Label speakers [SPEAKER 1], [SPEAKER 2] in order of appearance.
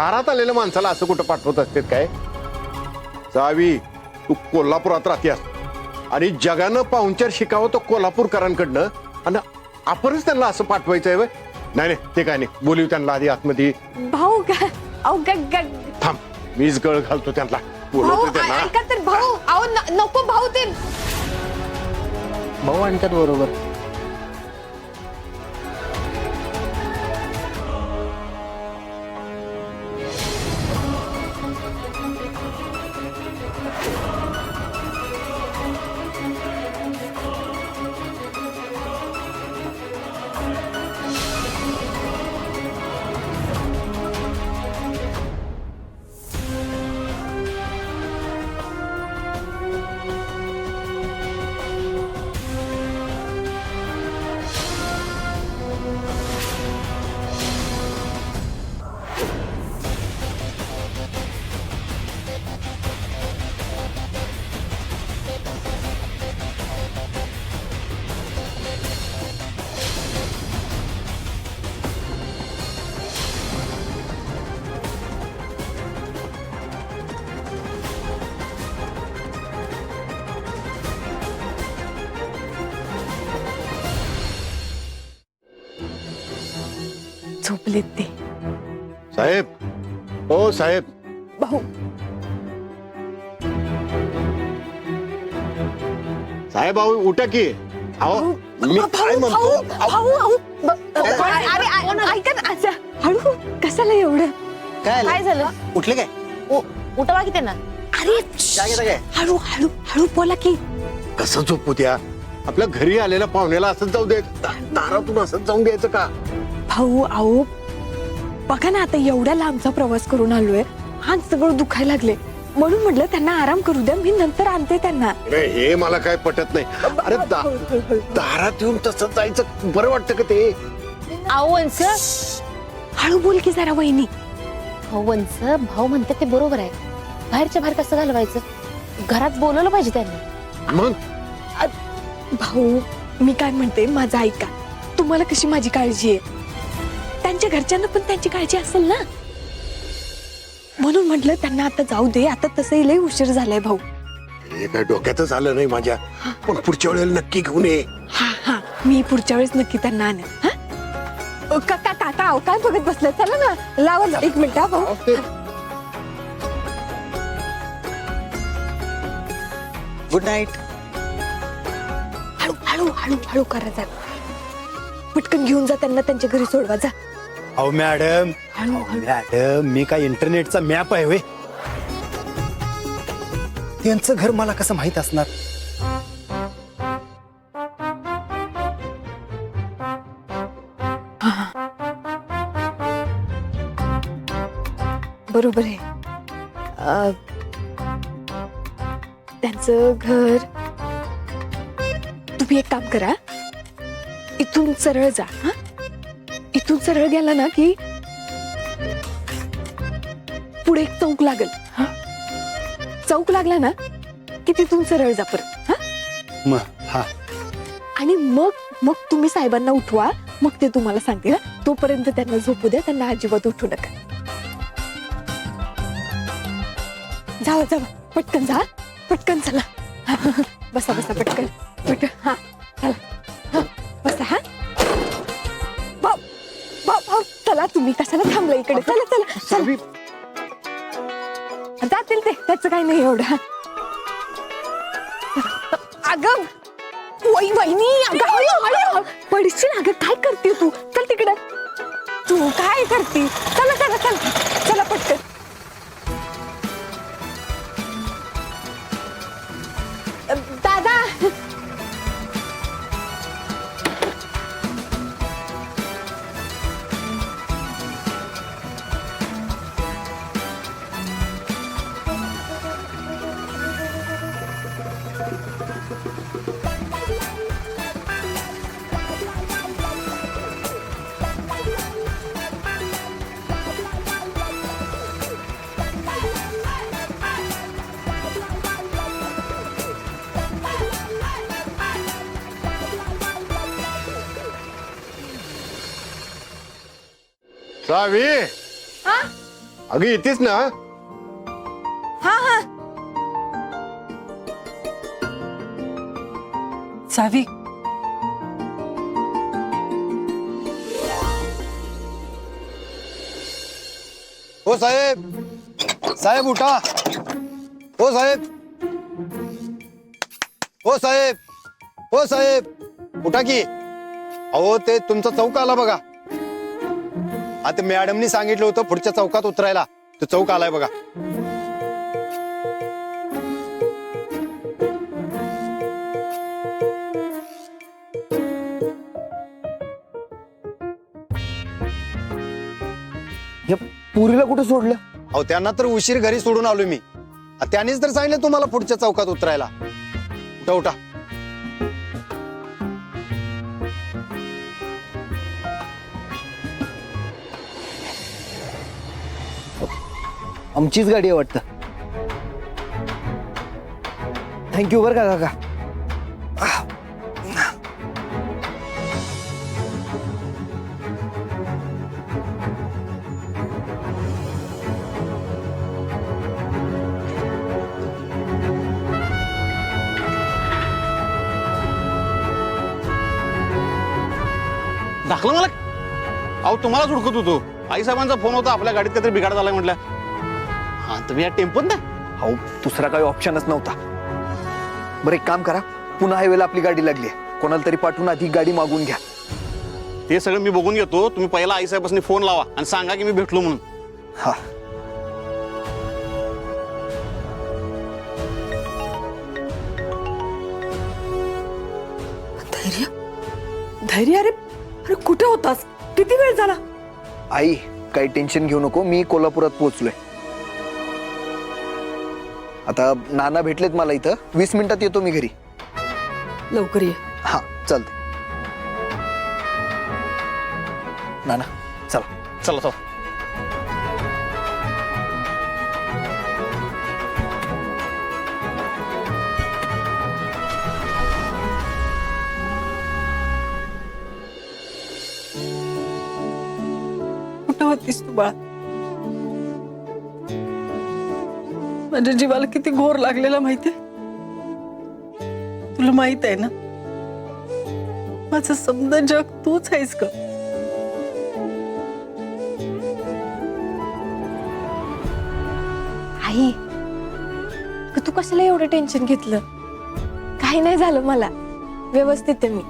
[SPEAKER 1] दारात आलेल्या माणसाला असं कुठं पाठवत असते काय? जावी, तू कोल्हापुरात राहतेस आणि जगानं पाहुणचार शिकावं तो कोल्हापूरकरांकडनं, आणि आपणच त्यांना असं पाठवायचंय व्हय? नाही नाही, ते काय नाही, बोलू त्यांना आधी आतमध्ये.
[SPEAKER 2] भाऊ का अहो
[SPEAKER 1] थांब, मीच गळ घालतो त्यांना,
[SPEAKER 2] भाऊ
[SPEAKER 1] बोलवतो त्यांना.
[SPEAKER 2] ऐका तर भाऊ, अहो नको भाऊ, ते
[SPEAKER 3] भाऊ आणतात बरोबर.
[SPEAKER 2] झोपलेत ते.
[SPEAKER 1] साहेब, ओ साहेब,
[SPEAKER 2] भाऊ
[SPEAKER 1] साहेब अहो उठा की. अहो मी काय म्हणतो,
[SPEAKER 2] अरे ऐका ना, अच्छा हळू कशाला एवढं?
[SPEAKER 3] काय
[SPEAKER 4] झालं?
[SPEAKER 3] उठले काय?
[SPEAKER 4] उठवा की त्यांना.
[SPEAKER 2] अरे
[SPEAKER 3] काय घेता काय?
[SPEAKER 2] हळू हळू हळू बोला की.
[SPEAKER 1] कसं झोपू द्या? आपल्या घरी आलेल्या पाहुण्याला असंच जाऊ दे, दारातून असंच जाऊन द्यायचं का?
[SPEAKER 2] भाऊ अहो बघा ना, आता एवढ्या लांबचा प्रवास करून आलोय, हात सगळं दुखायला लागले, म्हणून म्हटलं त्यांना आराम करू द्या, मी नंतर आणते त्यांना.
[SPEAKER 1] अरे हे मला काय पटत नाही. अरे दारात येऊन तसं जायचं बरं वाटतं का ते?
[SPEAKER 4] अहो वंस,
[SPEAKER 2] हळू बोल की जरा वहिनी.
[SPEAKER 4] अहो वंस, भाऊ म्हणतात ते बरोबर आहे. बाहेरच्या बाहेर कसं घालवायचं? घरात बोलवलं पाहिजे त्यांनी.
[SPEAKER 1] मग
[SPEAKER 2] भाऊ मी काय म्हणते, माझं ऐका. तुम्हाला कशी माझी काळजी आहे, त्यांच्या घरच्यांना पण त्यांची काळजी असेल ना, म्हणून म्हटलं त्यांना आता जाऊ दे. आता तसंही लय उशीर झालाय भाऊ.
[SPEAKER 1] हे काय डोक्यातच आलं नाही माझ्या, पण पुढच्या वेळेला नक्की घेऊन ये.
[SPEAKER 2] हा हा, मी पुढच्या वेळेस नक्की त्यांना आणेन. हा काका काका, अहो काय बघत बसलं, चला ना लावा ना. एक मिनिट हा भाऊ.
[SPEAKER 3] Good night.
[SPEAKER 2] हळू हळू हळू हळू करा जरा, पटकन घेऊन जा त्यांना, त्यांच्या घरी सोडवा जा.
[SPEAKER 5] अहो मॅडम,
[SPEAKER 2] हळू हळू.
[SPEAKER 5] मॅडम मी काय इंटरनेटचा मॅप आहे वे? त्यांचं घर मला कसं माहित असणार?
[SPEAKER 2] बरोबर आहे. त्यांचं घर, तुम्ही एक काम करा, इथून सरळ जा. हा, इथून सरळ गेला ना की पुढे एक चौक लागल. हा, चौक लागला ना की तिथून सरळ जा परत. हा,
[SPEAKER 5] हा,
[SPEAKER 2] आणि मग मग तुम्ही साहेबांना उठवा, मग ते तुम्हाला सांगतील. तोपर्यंत त्यांना झोपू द्या, त्यांना अजिबात उठू नका. जावा जावा, पटकन जा, पटकन चला. बसा बसा, पटकन पटकन. हा चला, हा बसा. हा भाऊ भाऊ भाऊ, चला, तुम्ही कशाला थांबला इकडे? चला चला
[SPEAKER 1] सावी,
[SPEAKER 2] जातील ते, त्याचं काही नाही एवढं. अगं वहिनी, अगं हळू हळू पडशील. अगं काय करते तू? चल तिकडे, तू काय करते? चला चला चला चला पटकन. दादा,
[SPEAKER 1] सावी, अगं येतेस ना?
[SPEAKER 2] हा हा.
[SPEAKER 6] सावी,
[SPEAKER 5] हो साहेब, साहेब उठा. हो साहेब, हो साहेब, हो साहेब उठा की. अहो ते तुमचा चौक आला बघा. आता मॅडमनी सांगितलं होतं पुढच्या चौकात उतरायला. तो चौक आलाय बघा.
[SPEAKER 3] पुरीला कुठे सोडलं?
[SPEAKER 5] अहो त्यांना तर उशीर घरी सोडून आलो मी. त्यांनीच तर सांगितलं तुम्हाला पुढच्या चौकात उतरायला. उठा उठा.
[SPEAKER 3] आमचीच गाडी आहे वाटतं. थँक्यू बरं का काका.
[SPEAKER 7] दाखलं मला. अहो तुम्हालाच हुडकत होतो. आई साहेबांचा फोन होता, आपल्या गाडीत काहीतरी बिघाड झालाय म्हटलं. हा तुम्ही या टेम्पोत ना?
[SPEAKER 3] अहो दुसरा काही ऑप्शनच नव्हता. बरं एक काम करा, पुन्हा हायवेला आपली गाडी लागली आहे. कोणाला तरी पाठवून आधी गाडी मागून घ्या.
[SPEAKER 7] ते सगळं मी बघून घेतो. तुम्ही पहिला आई साहेबांनी फोन लावा आणि सांगा की मी भेटलो म्हणून.
[SPEAKER 3] हा.
[SPEAKER 6] धैर्य, धैर्य, अरे अरे कुठे होतास? किती वेळ झाला?
[SPEAKER 3] आई काही टेन्शन घेऊ नको, मी कोल्हापुरात पोहोचलोय. आता नाना भेटलेत मला इथं. 20 मिनिटात येतो मी घरी.
[SPEAKER 6] लवकर ये.
[SPEAKER 3] हा चालते. नाना चला.
[SPEAKER 7] चला चला.
[SPEAKER 6] कुठं होतीस तू बाळा? माझ्या जीवाला किती घोर लागलेला माहितीये? तुला माहित आहे ना, माझं समजा जग तूच आहेस का?
[SPEAKER 2] आई, तू कशाला एवढं टेन्शन घेतलं? काही नाही झालं मला. व्यवस्थित आहे मी.